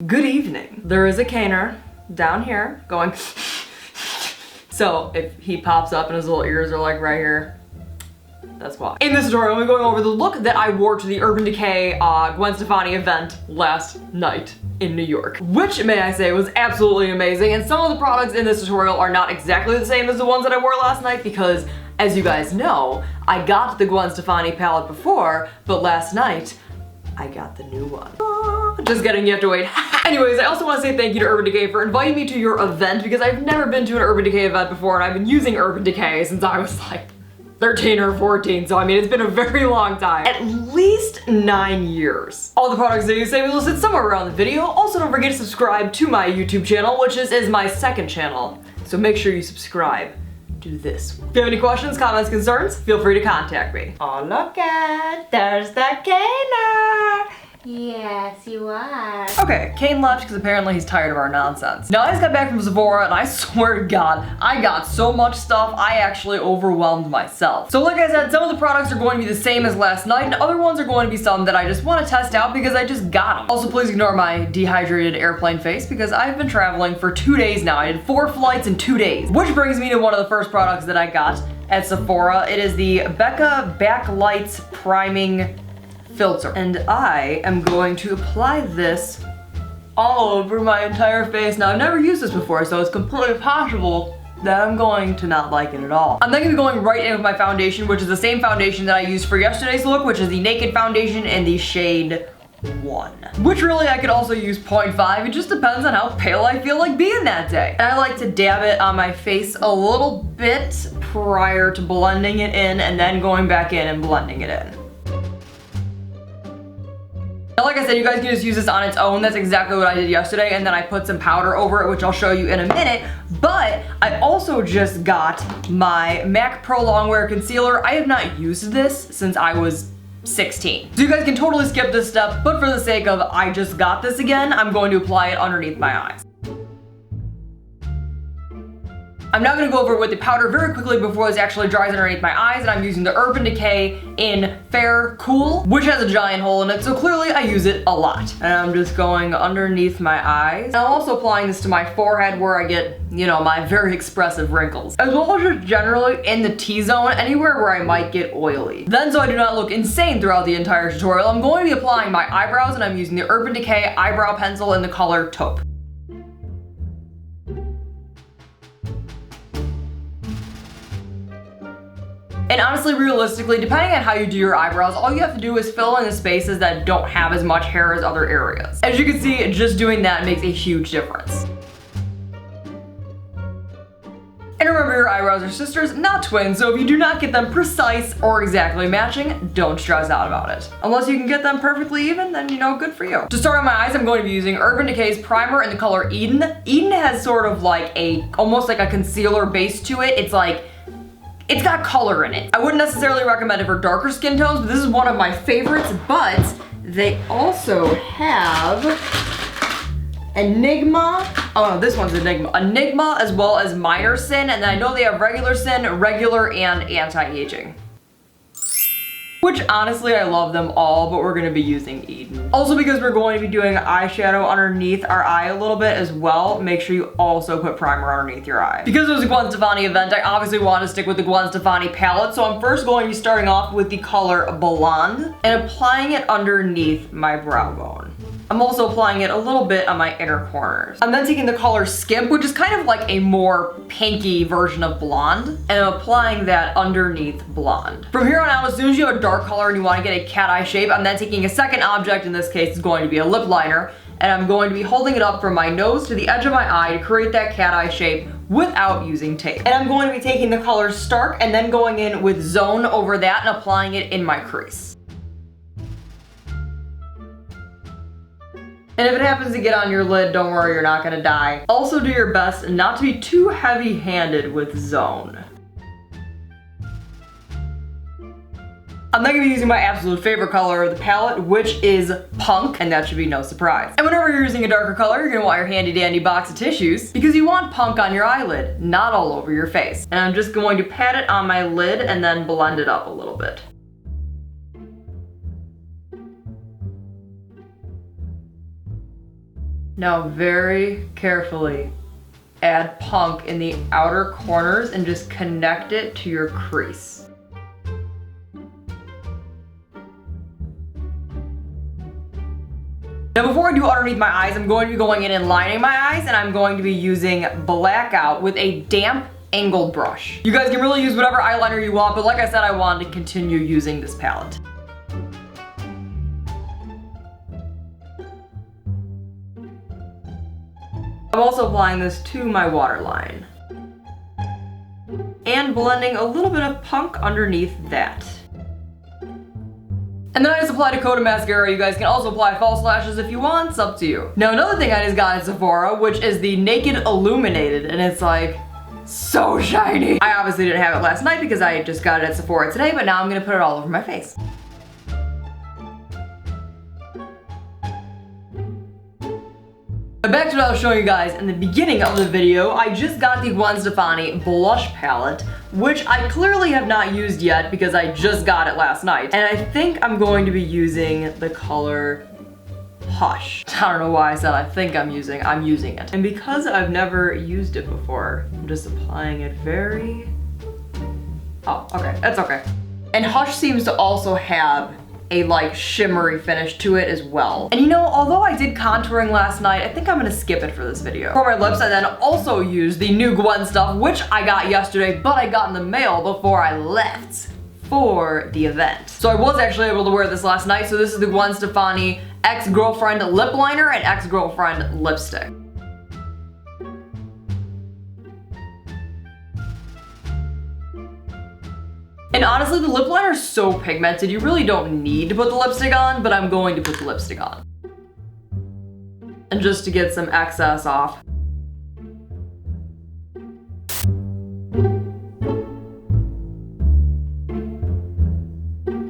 Good evening. There is a caner down here going so if he pops up and his little ears are like right here, that's why. In this tutorial, I'm going over the look that I wore to the Urban Decay Gwen Stefani event last night in New York, which, may I say, was absolutely amazing. And some of the products in this tutorial are not exactly the same as the ones that I wore last night because, as you guys know, I got the Gwen Stefani palette before, but last night, I got the new one. Just kidding, you have to wait. Anyways, I also want to say thank you to Urban Decay for inviting me to your event because I've never been to an Urban Decay event before and I've been using Urban Decay since I was like 13 or 14, so I mean, it's been a very long time. At least 9 years. All the products that you say will be listed somewhere around the video. Also, don't forget to subscribe to my YouTube channel, which is my second channel. So make sure you subscribe. Do this. If you have any questions, comments, concerns, feel free to contact me. Oh, look at, there's the Kaner. Yes, you are. Okay, Kane left because apparently he's tired of our nonsense. Now I just got back from Sephora and I swear to God, I got so much stuff, I actually overwhelmed myself. So like I said, some of the products are going to be the same as last night and other ones are going to be some that I just want to test out because I just got them. Also, please ignore my dehydrated airplane face because I've been traveling for 2 days now. I did 4 flights in 2 days. Which brings me to one of the first products that I got at Sephora. It is the Becca Backlight Priming Filter. And I am going to apply this all over my entire face. Now, I've never used this before, so it's completely possible that I'm going to not like it at all. I'm then gonna be going right in with my foundation, which is the same foundation that I used for yesterday's look, which is the Naked Foundation in the shade 1. Which really I could also use 0.5. It just depends on how pale I feel like being that day. And I like to dab it on my face a little bit prior to blending it in and then going back in and blending it in. Now, like I said, you guys can just use this on its own. That's exactly what I did yesterday, and then I put some powder over it, which I'll show you in a minute. But I also just got my MAC Pro Longwear Concealer. I have not used this since I was 16. So you guys can totally skip this step, but for the sake of I just got this again, I'm going to apply it underneath my eyes. I'm now going to go over it with the powder very quickly before this actually dries underneath my eyes, and I'm using the Urban Decay in Fair Cool, which has a giant hole in it, so clearly I use it a lot. And I'm just going underneath my eyes. And I'm also applying this to my forehead where I get, you know, my very expressive wrinkles. As well as just generally in the T-zone, anywhere where I might get oily. Then, so I do not look insane throughout the entire tutorial, I'm going to be applying my eyebrows, and I'm using the Urban Decay Eyebrow Pencil in the color Taupe. And honestly, realistically, depending on how you do your eyebrows, all you have to do is fill in the spaces that don't have as much hair as other areas. As you can see, just doing that makes a huge difference. And remember, your eyebrows are sisters, not twins, so if you do not get them precise or exactly matching, don't stress out about it. Unless you can get them perfectly even, then, you know, good for you. To start on my eyes, I'm going to be using Urban Decay's primer in the color Eden. Eden has sort of like almost like a concealer base to it. It's got color in it. I wouldn't necessarily recommend it for darker skin tones, but this is one of my favorites, but they also have Enigma. Oh no, this one's Enigma. Enigma as well as Minor Sin, and then I know they have Regular Sin, Regular, and Anti-Aging. Which honestly, I love them all, but we're gonna be using Eden. Also, because we're going to be doing eyeshadow underneath our eye a little bit as well, make sure you also put primer underneath your eye. Because it was a Gwen Stefani event, I obviously want to stick with the Gwen Stefani palette, so I'm first going to be starting off with the color Blonde and applying it underneath my brow bone. I'm also applying it a little bit on my inner corners. I'm then taking the color Skimp, which is kind of like a more pinky version of Blonde, and I'm applying that underneath Blonde. From here on out, as soon as you have a dark color and you want to get a cat eye shape, I'm then taking a second object, in this case it's going to be a lip liner, and I'm going to be holding it up from my nose to the edge of my eye to create that cat eye shape without using tape. And I'm going to be taking the color Stark and then going in with Zone over that and applying it in my crease. And if it happens to get on your lid, don't worry, you're not gonna die. Also do your best not to be too heavy-handed with Zone. I'm then gonna be using my absolute favorite color of the palette, which is Punk, and that should be no surprise. And whenever you're using a darker color, you're gonna want your handy dandy box of tissues because you want Punk on your eyelid, not all over your face. And I'm just going to pat it on my lid and then blend it up a little bit. Now very carefully add punk in the outer corners and just connect it to your crease. Now before I do underneath my eyes, I'm going to be going in and lining my eyes, and I'm going to be using Blackout with a damp angled brush. You guys can really use whatever eyeliner you want, but like I said, I wanted to continue using this palette. I'm also applying this to my waterline. And blending a little bit of punk underneath that. And then I just applied a coat of mascara. You guys can also apply false lashes if you want, it's up to you. Now another thing I just got at Sephora, which is the Naked Illuminated, and it's like, so shiny. I obviously didn't have it last night because I just got it at Sephora today, but now I'm gonna put it all over my face. Back to what I was showing you guys in the beginning of the video, I just got the Gwen Stefani blush palette, which I clearly have not used yet because I just got it last night. And I think I'm going to be using the color Hush. I don't know why I said I think I'm using it. And because I've never used it before, I'm just applying it very... Oh, okay, that's okay. And Hush seems to also have a like shimmery finish to it as well. And you know, although I did contouring last night, I think I'm gonna skip it for this video. For my lips, I then also used the new Gwen stuff, which I got yesterday, but I got in the mail before I left for the event. So I was actually able to wear this last night. So this is the Gwen Stefani Ex-Girlfriend Lip Liner and Ex-Girlfriend Lipstick. And honestly, the lip liner is so pigmented, you really don't need to put the lipstick on, but I'm going to put the lipstick on. And just to get some excess off.